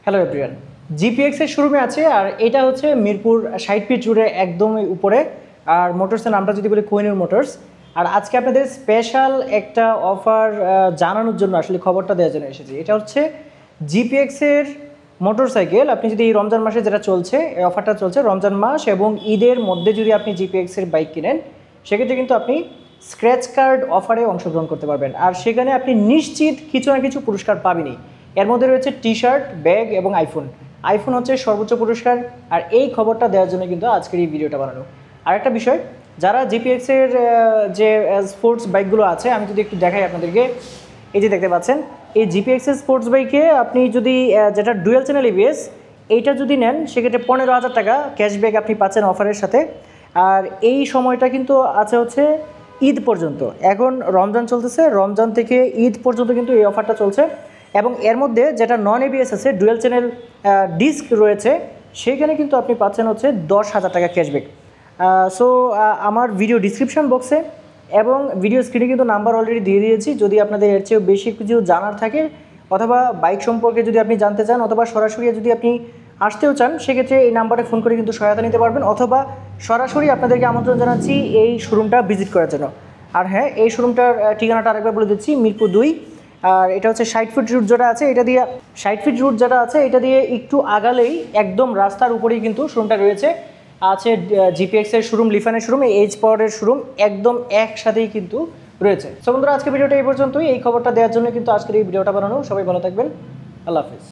Hello everyone, GPX এর শোরুমে আছে আর এটা হচ্ছে মিরপুর 60 ফিট রোডে একদমই উপরে। আর মোটরসের নামটা যদি বলি কোহিনুর মোটরস। আর আজকে আপনাদের স্পেশাল একটা অফার জানানোর জন্য আসলে খবরটা দেওয়ার জন্য এসেছি। এটা হচ্ছে জিপিএক্স এর মোটরসাইকেল। আপনি যদি এই রমজান মাসে যেটা চলছে, এই অফারটা চলছে রমজান মাস এবং ঈদের মধ্যে যদি আপনি জিপিএক্স এর বাইক কিনেন, সেক্ষেত্রে কিন্তু আপনি স্ক্র্যাচ কার্ড অফারে অংশগ্রহণ করতে পারবেন। আর সেখানে আপনি নিশ্চিত কিছু না কিছু পুরস্কার পাবেনই। এর মধ্যে রয়েছে টি শার্ট, ব্যাগ এবং আইফোন হচ্ছে সর্বোচ্চ পুরস্কার। আর এই খবরটা দেওয়ার জন্য কিন্তু আজকের এই ভিডিওটা বানানো। আরেকটা বিষয়, যারা জিপিএক্স এর যে স্পোর্টস বাইকগুলো আছে, আমি যদি একটু দেখাই আপনাদেরকে, এই যে দেখতে পাচ্ছেন এই জিপিএক্স এর স্পোর্টস বাইকে আপনি যদি যেটা ডুয়েল চ্যানেল এবিএস এইটা যদি নেন, সেক্ষেত্রে 15,000 টাকা ক্যাশব্যাক আপনি পাচ্ছেন অফারের সাথে। আর এই সময়টা কিন্তু আছে হচ্ছে ঈদ পর্যন্ত। এখন রমজান চলতেছে, রমজান থেকে ঈদ পর্যন্ত কিন্তু এই অফারটা চলছে। এবং এর মধ্যে যেটা নন এবিএস আছে, ডুয়েল চ্যানেল ডিস্ক রয়েছে, সেইখানে কিন্তু আপনি পাচ্ছেন হচ্ছে 10,000 টাকা ক্যাশব্যাক। সো আমার ভিডিও ডিসক্রিপশন বক্সে এবং ভিডিও স্ক্রিনে কিন্তু নাম্বার অলরেডি দিয়ে দিয়েছি। যদি আপনাদের এর চেয়েও বেশি কিছু জানার থাকে অথবা বাইক সম্পর্কে যদি আপনি জানতে চান অথবা সরাসরি যদি আপনি আসতেও চান, সেক্ষেত্রে এই নাম্বারে ফোন করে কিন্তু সহায়তা নিতে পারবেন, অথবা সরাসরি আপনাদেরকে আমন্ত্রণ জানাচ্ছি এই শোরুমটা ভিজিট করার জন্য। আর হ্যাঁ, এই শোরুমটার ঠিকানাটা আরেকবার বলে দিচ্ছি, মিরপুর 2। আর এটা হচ্ছে 60 ফিট রুট যেটা আছে, এটা দিয়ে 60 ফিট রুট যেটা আছে এটা দিয়ে একটু আগালেই একদম রাস্তার উপরেই কিন্তু শোরুমটা রয়েছে। আছে জিপিএক্স এর শোরুম, লিফানের শোরুম, এইচ পাওয়ারের শোরুম, একদম একসাথেই কিন্তু রয়েছে। সো বন্ধুরা, আজকে ভিডিওটা এই পর্যন্তই। এই খবরটা দেওয়ার জন্য কিন্তু আজকের এই ভিডিওটা বানানো। সবাই ভালো থাকবেন, আল্লাহ হাফিজ।